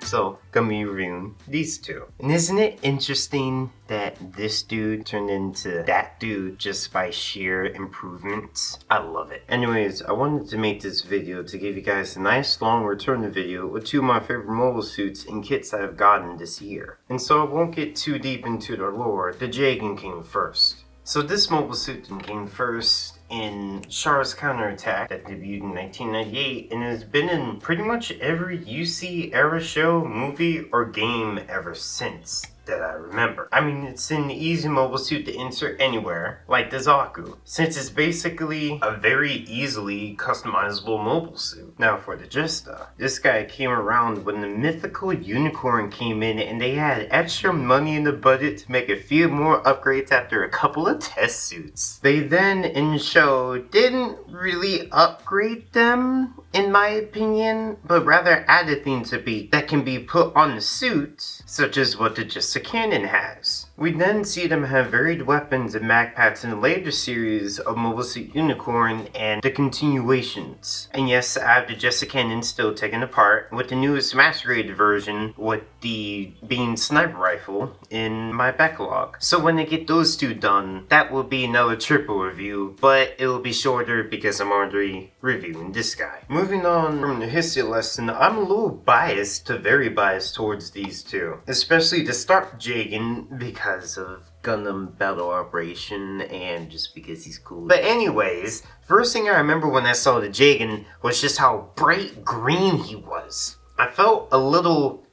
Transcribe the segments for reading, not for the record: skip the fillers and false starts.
So, gonna be reviewing these two. And isn't it interesting that this dude turned into that dude just by sheer improvements? I love it. Anyways, I wanted to make this video to give you guys a nice long return to video with two of my favorite mobile suits and kits I've gotten this year. And so I won't get too deep into the lore, the Jegan came first. So this mobile suit came first in Char's Counterattack that debuted in 1998 and has been in pretty much every UC era show, movie, or game ever since that I remember. I mean, it's an easy mobile suit to insert anywhere, like the Zaku, since it's basically a very easily customizable mobile suit. Now for the Jesta, this guy came around when the mythical unicorn came in and they had extra money in the budget to make a few more upgrades after a couple of test suits. They then, in show, didn't really upgrade them, in my opinion, but rather added things that can be put on the suit, such as what the Jesta Cannon has. We then see them have varied weapons and backpacks in the later series of Mobile Suit Unicorn and the continuations. And yes, I have the Jesta Cannon still taken apart, with the newest masquerade version with the beam sniper rifle in my backlog. So when I get those two done, that will be another triple review, but it will be shorter because I'm already reviewing this guy. Moving on from the history lesson, I'm a little biased to very biased towards these two, especially the start Jegan because of Gundam Battle Operation and just because he's cool. But anyways, first thing I remember when I saw the Jegan was just how bright green he was. I felt a little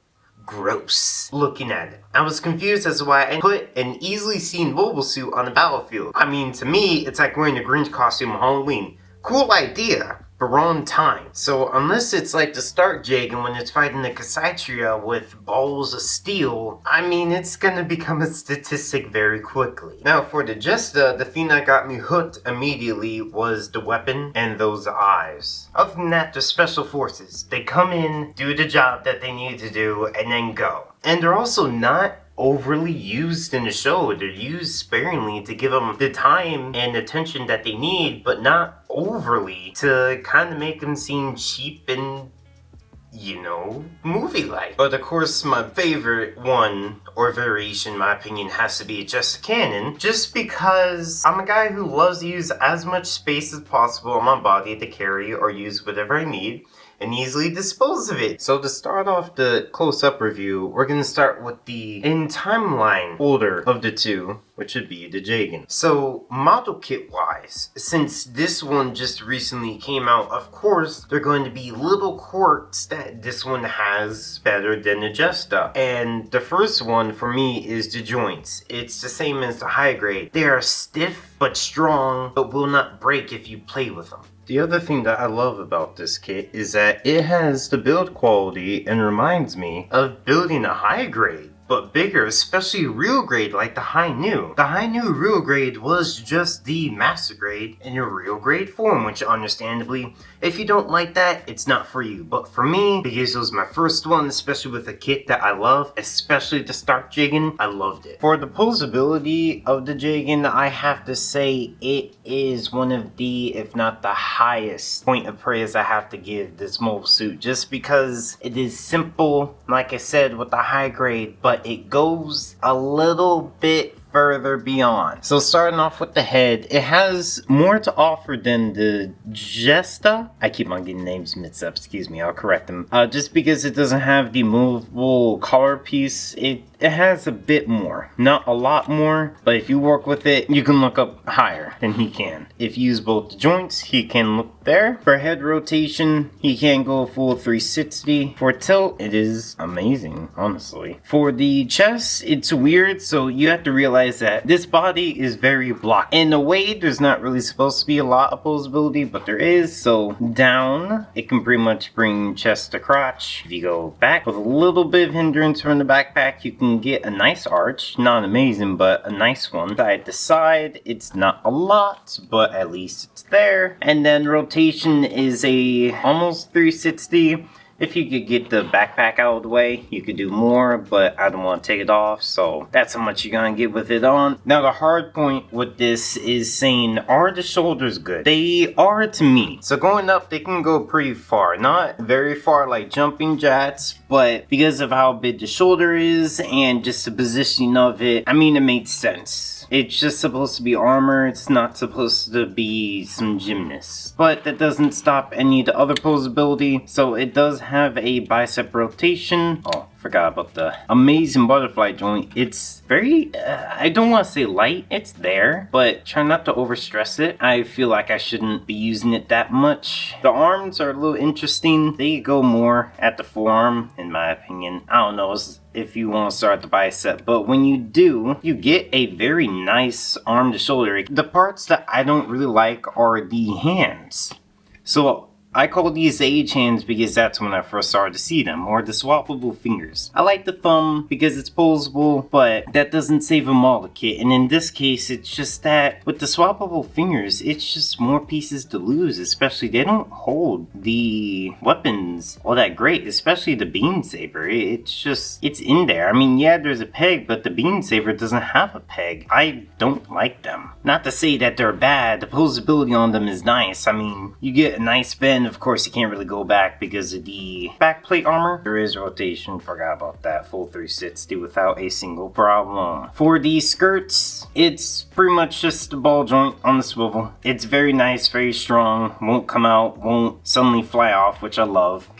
gross looking at it. I was confused as to why I put an easily seen mobile suit on the battlefield. I mean, to me, it's like wearing a Grinch costume on Halloween. Cool idea, but wrong time. So unless it's like the start Jegan when it's fighting the Kasaitria with balls of steel, I mean, it's gonna become a statistic very quickly. Now for the Jesta, the thing that got me hooked immediately was the weapon and those eyes. Other than that, the special forces. They come in, do the job that they need to do, and then go. And they're also not overly used in the show. They're used sparingly to give them the time and attention that they need, but not overly to kind of make them seem cheap and, you know, movie-like. But of course, my favorite one, or variation in my opinion, has to be Jesta Cannon, just because I'm a guy who loves to use as much space as possible on my body to carry or use whatever I need, and easily dispose of it. So to start off the close-up review, we're going to start with the in timeline order of the two, which would be the Jegan. So model kit wise, since this one just recently came out, of course there are going to be little quirks that this one has better than the Jesta. And the first one for me is the joints. It's the same as the high grade. They are stiff but strong, but will not break if you play with them. The other thing that I love about this kit is that it has the build quality and reminds me of building a high grade, but bigger, especially real grade like the High New. The High New real grade was just the master grade in a real grade form, which understandably, if you don't like that, it's not for you. But for me, because it was my first one, especially with a kit that I love, especially the start Jegan, I loved it. For the posability of the Jegan, I have to say it is one of the, if not the highest point of praise I have to give this mobile suit, just because it is simple, like I said, with the high grade, but it goes a little bit further beyond. So starting off with the head, it has more to offer than the Jesta. I keep on getting names mixed up, excuse me, I'll correct them. Just because it doesn't have the movable collar piece, it has a bit more. Not a lot more, but if you work with it, you can look up higher than he can. If you use both the joints, he can look there. For head rotation, he can go full 360. For tilt, it is amazing, honestly. For the chest, it's weird, so you have to realize that this body is very blocked. In a way, there's not really supposed to be a lot of posability, but there is. So down, it can pretty much bring chest to crotch. If you go back with a little bit of hindrance from the backpack, you can get a nice arch. Not amazing, but a nice one. Side to side, it's not a lot, but at least it's there. And then rotation is a almost 360. If you could get the backpack out of the way, you could do more, but I don't want to take it off, so that's how much you're gonna get with it on. Now the hard point with this is saying, are the shoulders good? They are to me. So going up, they can go pretty far. Not very far like jumping jacks, but because of how big the shoulder is and just the positioning of it, I mean, it makes sense. It's just supposed to be armor, it's not supposed to be some gymnasts. But that doesn't stop any of the other posability, so it does have a bicep rotation. Oh, forgot about the amazing butterfly joint. It's very, I don't want to say light, it's there, but try not to overstress it. I feel like I shouldn't be using it that much. The arms are a little interesting. They go more at the forearm, in my opinion. I don't know if you want to start at the bicep, but when you do, you get a very nice arm to shoulder. The parts that I don't really like are the hands. So I call these age hands because that's when I first started to see them, or the swappable fingers. I like the thumb because it's posable, but that doesn't save them all the kit. And in this case, it's just that with the swappable fingers, it's just more pieces to lose, especially they don't hold the weapons all that great, especially the beam saber. It's in there. I mean, yeah, there's a peg, but the beam saber doesn't have a peg. I don't like them. Not to say that they're bad, the posability on them is nice. I mean, you get a nice bend. Of course, you can't really go back because of the backplate armor. There is rotation, forgot about that. Full 360 without a single problem. For the skirts, it's pretty much just a ball joint on the swivel. It's very nice, very strong, won't come out, won't suddenly fly off, which I love.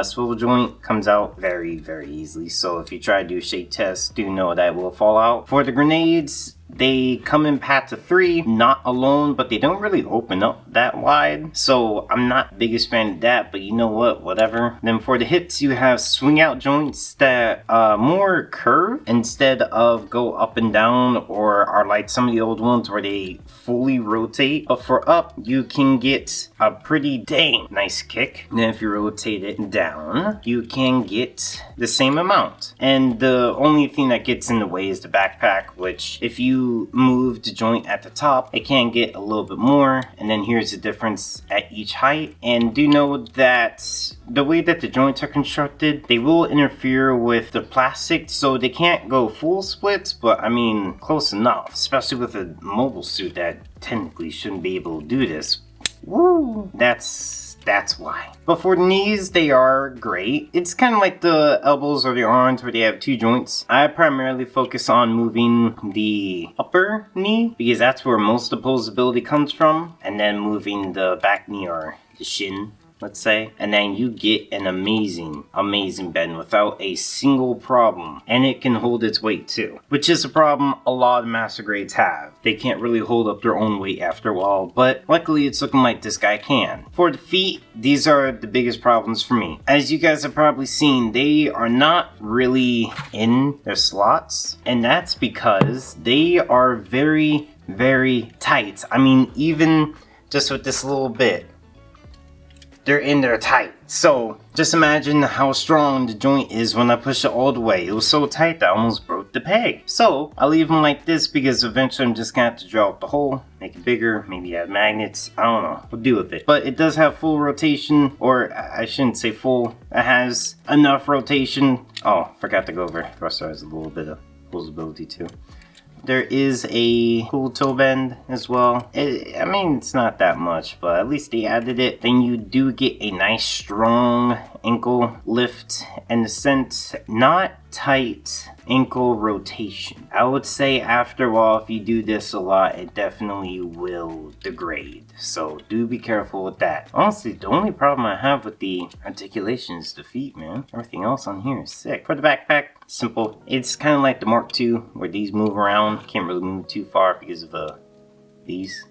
Swivel joint comes out very, very easily, so if you try to do a shake test, do know that will fall out. For the grenades, they come in packs of 3, not alone, but they don't really open up that wide. So I'm not the biggest fan of that, but you know what, whatever. Then for the hips, you have swing out joints that more curve instead of go up and down, or are like some of the old ones where they fully rotate. But for up, you can get a pretty dang nice kick. And then if you rotate it down, you can get the same amount. And the only thing that gets in the way is the backpack, which if you move the joint at the top, it can get a little bit more. And then here's the difference at each height. And do know that the way that the joints are constructed, they will interfere with the plastic, so they can't go full splits, but I mean close enough, especially with a mobile suit that technically shouldn't be able to do this. Woo! That's why. But for the knees, they are great. It's kind of like the elbows or the arms where they have 2 joints. I primarily focus on moving the upper knee because that's where most of the posability comes from. And then moving the back knee or the shin, let's say, and then you get an amazing bend without a single problem. And it can hold its weight too, which is a problem a lot of master grades have. They can't really hold up their own weight after a while, but luckily it's looking like this guy can. For the feet, these are the biggest problems for me. As you guys have probably seen, they are not really in their slots, and that's because they are very, very tight. I mean, even just with this little bit, they're in there tight. So just imagine how strong the joint is when I push it all the way. It was so tight that I almost broke the peg. So I leave them like this because eventually I'm just gonna have to draw out the hole, make it bigger, maybe add magnets. I don't know, we'll deal with it. But it does have full rotation, or I shouldn't say full. It has enough rotation. Oh, forgot to go over. Thruster has a little bit of posability too. There is a cool toe bend as well. I mean, it's not that much, but at least they added it. Then you do get a nice strong ankle lift in the sense, not tight ankle rotation. I would say after a while, if you do this a lot, it definitely will degrade. So do be careful with that. Honestly, the only problem I have with the articulation is the feet, man. Everything else on here is sick. For the backpack, simple. It's kind of like the Mark II, where these move around. Can't really move too far because of these.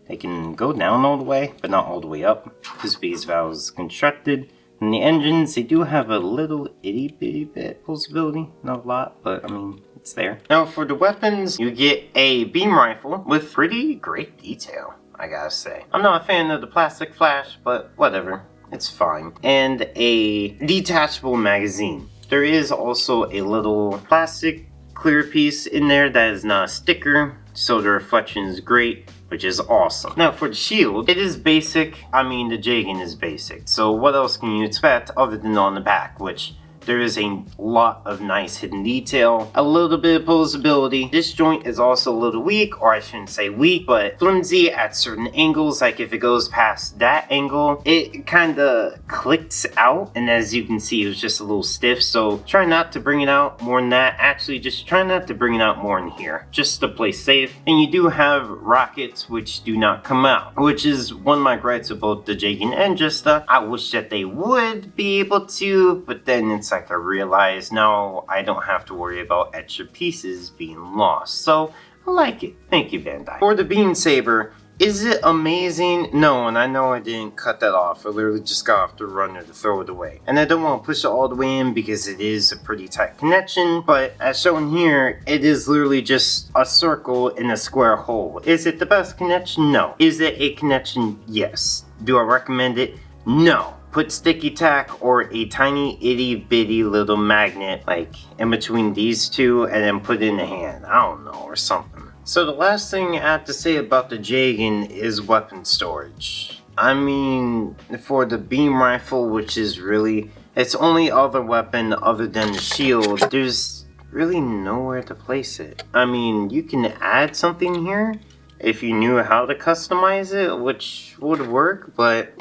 They can go down all the way, but not all the way up. Just because of how it's constructed. And the engines, they do have a little itty bitty bit possibility. Not a lot, but I mean, it's there. Now for the weapons, you get a beam rifle with pretty great detail, I gotta say. I'm not a fan of the plastic flash, but whatever, it's fine. And a detachable magazine. There is also a little plastic clear piece in there that is not a sticker. so the reflection is great, which is awesome. Now for the shield, it is basic. I mean, the Jegan is basic, so what else can you expect other than on the back, which there is a lot of nice hidden detail, a little bit of posability. This joint is also a little weak, or I shouldn't say weak, but flimsy at certain angles. Like if it goes past that angle, it kind of clicks out, and as you can see, it was just a little stiff. So try not to bring it out more than that. Actually, just try not to bring it out more in here, just to play safe. And you do have rockets which do not come out, which is one of my gripes with both the Jegan and Jesta. I wish that they would be able to, but then it's like I realize now I don't have to worry about extra pieces being lost. So I like it. Thank you, Bandai. For the beam saber, is it amazing? No, and I know I didn't cut that off. I literally just got off the runner to throw it away. And I don't want to push it all the way in because it is a pretty tight connection. But as shown here, it is literally just a circle in a square hole. Is it the best connection? No. Is it a connection? Yes. Do I recommend it? No. Put sticky tack or a tiny itty bitty little magnet like in between these two and then put it in the hand. I don't know, or something. So the last thing I have to say about the Jegan is weapon storage. I mean, for the beam rifle, which is really its only other weapon other than the shield, there's really nowhere to place it. I mean, you can add something here if you knew how to customize it, which would work, but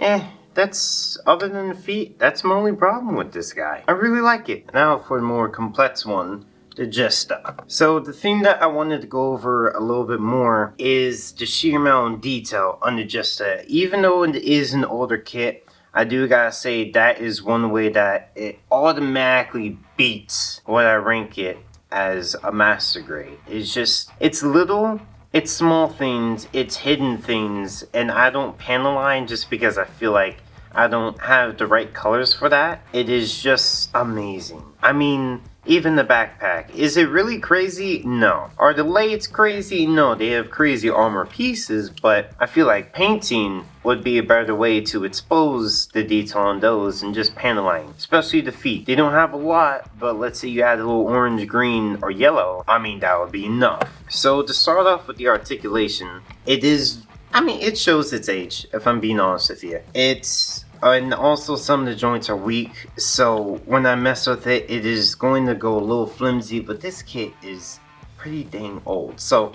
that's, other than the feet, that's my only problem with this guy. I really like it. Now for the more complex one, the Jesta. So the thing that I wanted to go over a little bit more is the sheer amount of detail on the Jesta. Even though it is an older kit, I do gotta say that is one way that it automatically beats what I rank it as a master grade. It's just, it's little, it's small things, it's hidden things, and I don't panel line just because I feel like I don't have the right colors for that. It is just amazing. I mean, even the backpack. Is it really crazy? No. Are the lights crazy? No, they have crazy armor pieces, but I feel like painting would be a better way to expose the detail on those and just panel line, especially the feet. They don't have a lot, but let's say you add a little orange, green, or yellow. I mean, that would be enough. So to start off with the articulation, it is, I mean, it shows its age, if I'm being honest with you. And also some of the joints are weak, so when I mess with it, it is going to go a little flimsy, but this kit is pretty dang old, so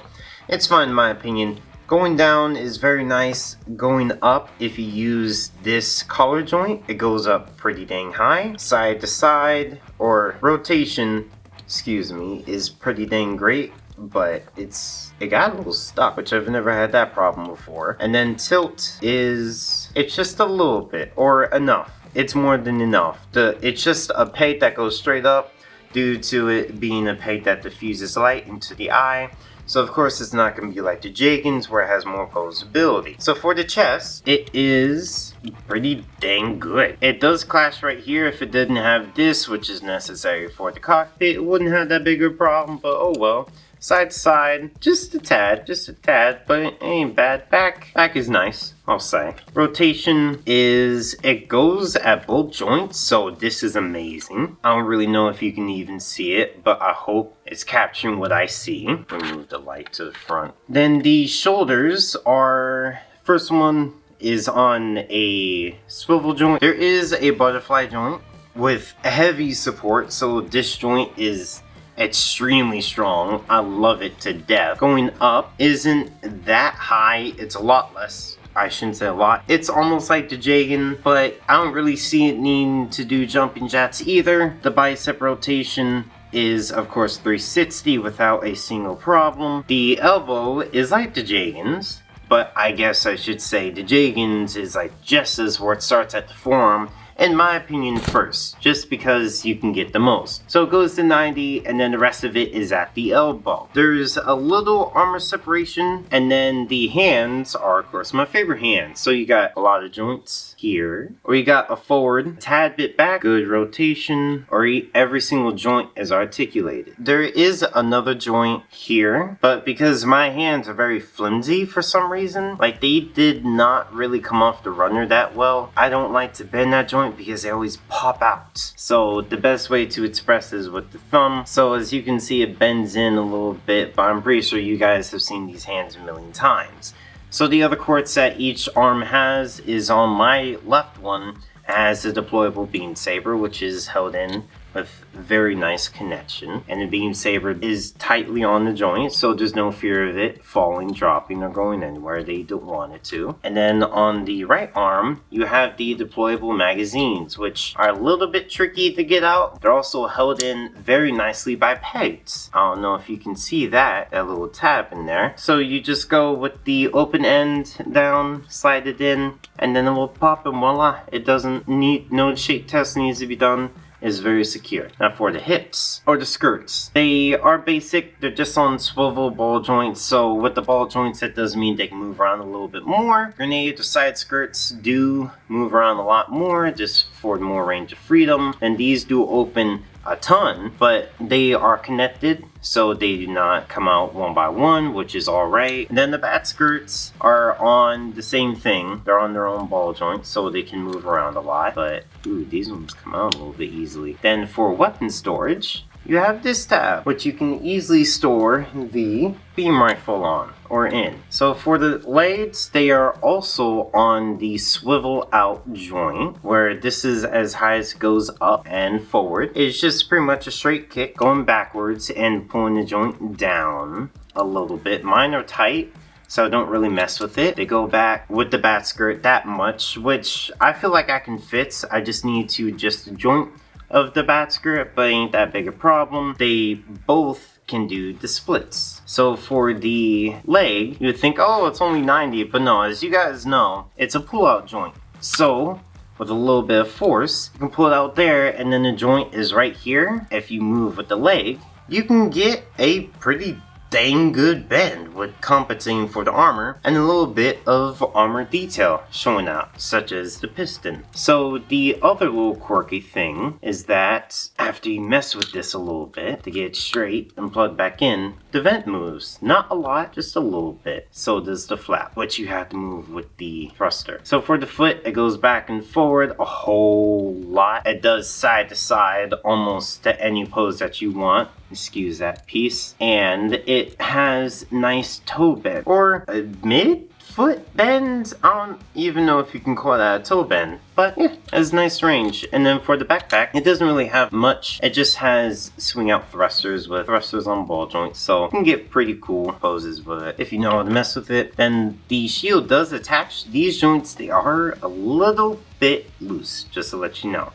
it's fine in my opinion. Going down is very nice. Going up, if you use this collar joint, it goes up pretty dang high. Side to side, or rotation, excuse me, is pretty dang great, but it got a little stuck, which I've never had that problem before. And then tilt is, it's just a little bit, or enough. It's more than enough. It's just a peg that goes straight up due to it being a peg that diffuses light into the eye. So of course it's not going to be like the Jegan's where it has more posability. So for the chest, it is pretty dang good. It does clash right here. If it didn't have this, which is necessary for the cockpit, it wouldn't have that big of a problem, but oh well. Side to side, just a tad, but it ain't bad. Back is nice, I'll say. Rotation is, it goes at both joints, so this is amazing. I don't really know if you can even see it, but I hope it's capturing what I see. Remove the light to the front. Then the shoulders are, first one is on a swivel joint. There is a butterfly joint with heavy support, so this joint is extremely strong. I love it to death. Going up isn't that high. It's a lot less. I shouldn't say a lot. It's almost like the Jegan, but I don't really see it needing to do jumping jacks either. The bicep rotation is of course 360 without a single problem. The elbow is like the Jegan's, but I guess I should say the Jegan's is like Jesta's, where it starts at the forearm, in my opinion, first, just because you can get the most. So it goes to 90, and then the rest of it is at the elbow. There's a little armor separation, and then the hands are, of course, my favorite hands. So you got a lot of joints here, or you got a forward, tad bit back, good rotation, or every single joint is articulated. There is another joint here, but because my hands are very flimsy for some reason, like they did not really come off the runner that well, I don't like to bend that joint joint because they always pop out. So the best way to express is with the thumb. So as you can see, it bends in a little bit, but I'm pretty sure you guys have seen these hands a million times. So the other quartz that each arm has is on my left one has a deployable beam saber, which is held in with very nice connection, and the beam saber is tightly on the joint, so there's no fear of it falling, dropping, or going anywhere they don't want it to. And then on the right arm, you have the deployable magazines, which are a little bit tricky to get out. They're also held in very nicely by pegs. I don't know if you can see that little tab in there. So you just go with the open end down, slide it in, and then it will pop, and voila, it doesn't need, no shake test needs to be done. Is very secure. Now for the hips or the skirts, they are basic. They're just on swivel ball joints. So with the ball joints, that does mean they can move around a little bit more. Grenade or side skirts do move around a lot more, just for more range of freedom. And these do open a ton, but they are connected, so they do not come out one by one, which is all right. And then the bat skirts are on the same thing. They're on their own ball joint, so they can move around a lot, but ooh, these ones come out a little bit easily. Then for weapon storage, you have this tab, which you can easily store the beam rifle on or in. So for the legs, they are also on the swivel out joint, where this is as high as it goes up and forward. It's just pretty much a straight kick going backwards and pulling the joint down a little bit. Mine are tight, so don't really mess with it. They go back with the bat skirt that much, which I feel like I can fit. I just need to adjust the joint of the bat skirt, but ain't that big a problem. They both can do the splits. So for the leg, you would think, oh, it's only 90, but no, as you guys know, it's a pull-out joint. So with a little bit of force, you can pull it out there, and then the joint is right here. If you move with the leg, you can get a pretty dang good bend with compensating for the armor and a little bit of armor detail showing out, such as the piston. So the other little quirky thing is that after you mess with this a little bit to get it straight and plug back in, the vent moves. Not a lot, just a little bit. So does the flap, which you have to move with the thruster. So for the foot, it goes back and forward a whole lot. It does side to side almost to any pose that you want. Excuse that piece. And it has nice toe bend, or a mid-foot bend. I don't even know if you can call that a toe bend, but yeah, it has nice range. And then for the backpack, it doesn't really have much. It just has swing out thrusters with thrusters on ball joints, so you can get pretty cool poses with it if you know how to mess with it. Then the shield does attach. These joints, they are a little bit loose, just to let you know.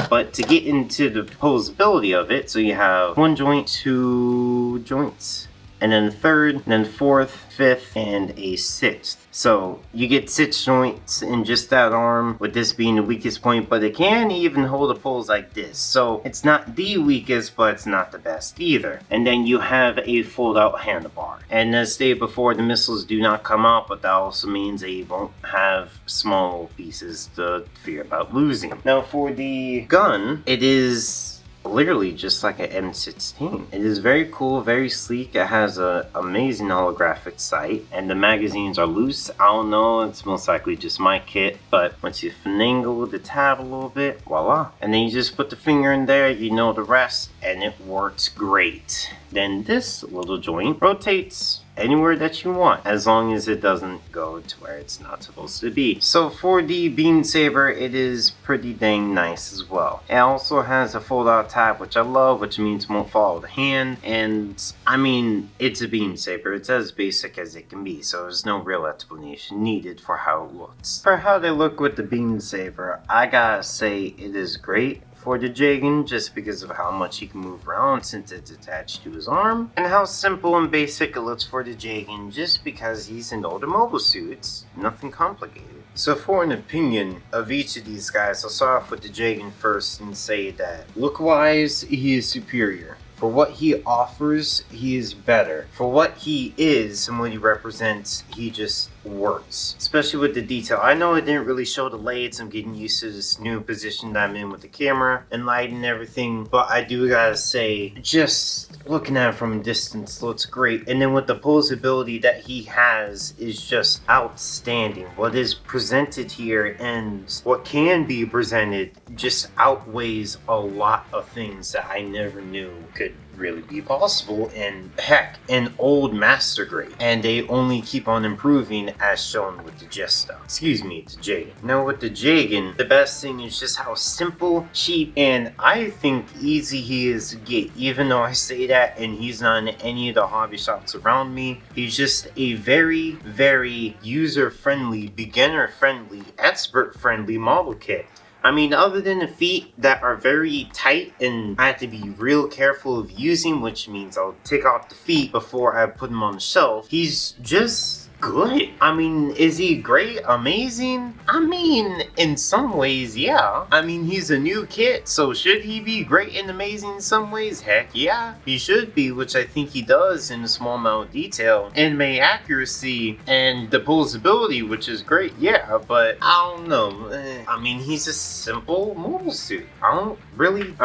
But to get into the posability of it, so you have one joint, two joints, and then a third, and then fourth, fifth, and a sixth. So you get 6 joints in just that arm, with this being the weakest point, but it can even hold a pose like this. So it's not the weakest, but it's not the best either. And then you have a fold-out handlebar. And as stated before, the missiles do not come out, but that also means they won't have small pieces to fear about losing. Now for the gun, it is literally just like an M16. It is very cool, very sleek. It has an amazing holographic sight, and the magazines are loose. I don't know, it's most likely just my kit, but once you finagle the tab a little bit, voila. And then you just put the finger in there, you know the rest, and it works great. Then this little joint rotates anywhere that you want, as long as it doesn't go to where it's not supposed to be. So for the beam saber, it is pretty dang nice as well. It also has a fold out tab, which I love, which means it won't fall out of the hand. And I mean, it's a beam saber. It's as basic as it can be, so there's no real explanation needed for how it looks. For how they look with the beam saber, I gotta say it is great for the Jegan, just because of how much he can move around since it's attached to his arm, and how simple and basic it looks for the Jegan, just because he's in all the mobile suits. Nothing complicated. So for an opinion of each of these guys, I'll start off with the Jegan first and say that look-wise, he is superior. For what he offers, he is better. For what he is and what he represents, he just works, especially with the detail. I know it didn't really show the legs. I'm getting used to this new position that I'm in with the camera and light and everything, but I do gotta say, just looking at it from a distance looks great. And then with the posability that he has is just outstanding. What is presented here and what can be presented just outweighs a lot of things that I never knew could really be possible, and heck, an old master grade, and they only keep on improving as shown with the Jesta. Excuse me, the Jegan. Now with the Jegan, the best thing is just how simple, cheap, and I think easy he is to get. Even though I say that and he's not in any of the hobby shops around me, he's just a very, very user-friendly, beginner-friendly, expert-friendly model kit. I mean, other than the feet that are very tight and I have to be real careful of using, which means I'll take off the feet before I put them on the shelf, he's just good. I mean, is he great? Amazing? I mean, in some ways, yeah. I mean, he's a new kit, so should he be great and amazing in some ways? Heck yeah, he should be, which I think he does in a small amount of detail. Anime accuracy and the posability, which is great, yeah, but I don't know. I mean, he's a simple mobile suit. I'm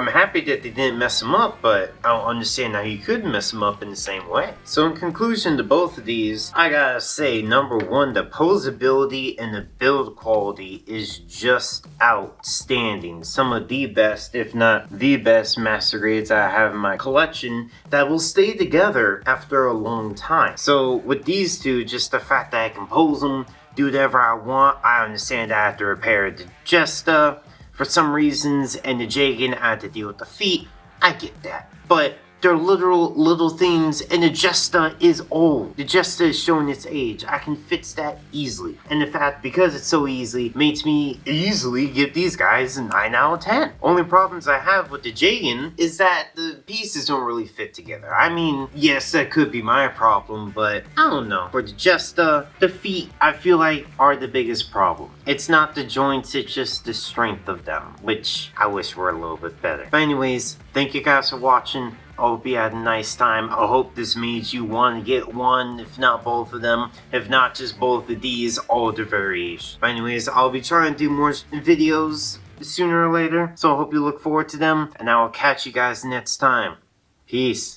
happy that they didn't mess him up, but I don't understand how you could mess him up in the same way. So in conclusion to both of these, I gotta say, number one, the posability and the build quality is just outstanding. Some of the best, if not the best, master grades I have in my collection that will stay together after a long time. So with these two, just the fact that I can pose them, do whatever I want. I understand I have to repair the Jesta for some reasons, and the Jegan I have to deal with the feet. I get that, but they're literal little things, and the Jesta is old. The Jesta is showing its age. I can fix that easily. And the fact, because it's so easy, makes me easily give these guys a 9 out of 10. Only problems I have with the Jegan is that the pieces don't really fit together. I mean, yes, that could be my problem, but I don't know. For the Jesta, the feet, I feel like, are the biggest problem. It's not the joints, it's just the strength of them, which I wish were a little bit better. But anyways, thank you guys for watching. I hope you had a nice time. I hope this made you want to get one, if not both of them. If not just both of these, all the variations. But anyways, I'll be trying to do more videos sooner or later. So I hope you look forward to them. And I will catch you guys next time. Peace.